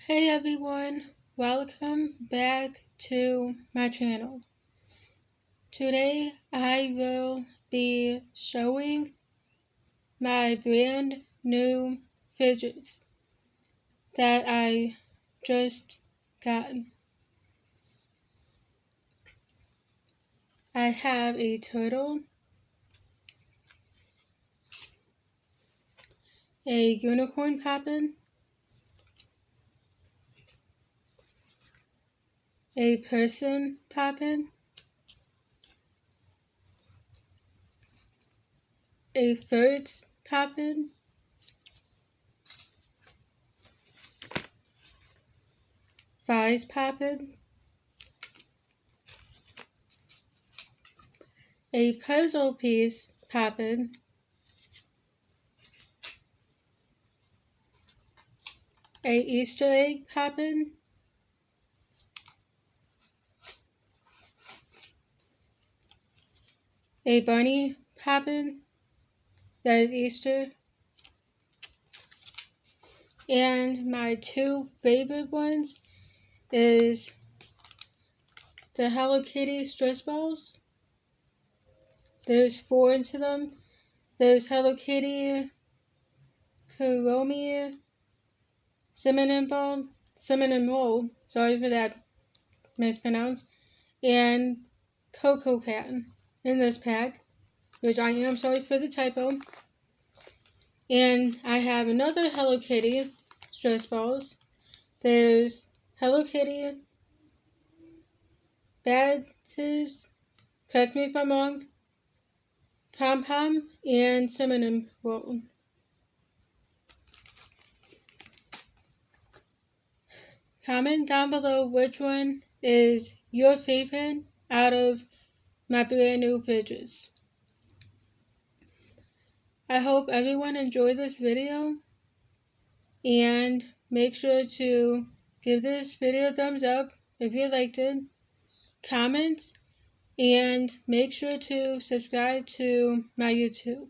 Hey everyone, welcome back to my channel. Today I will be showing my brand new fidgets that I just got. I have a turtle, a unicorn poppin', a person poppin', a bird poppin', flies poppin', a puzzle piece poppin', a Easter egg poppin', a bunny poppin', that is Easter, and my two favorite ones is the Hello Kitty stress balls. There's 4 into them. There's Hello Kitty, Kuromi, cinnamon roll, sorry for that mispronounced, and Cocoa Cat in this pack, which I am sorry for the typo. And I have another Hello Kitty stress balls. There's Hello Kitty, Badges, correct me if I'm wrong, Pom Pom, and cinnamon roll. Comment down below which one is your favorite out of my brand new fidgets. I hope everyone enjoyed this video, and make sure to give this video a thumbs up if you liked it, comment, and make sure to subscribe to my YouTube.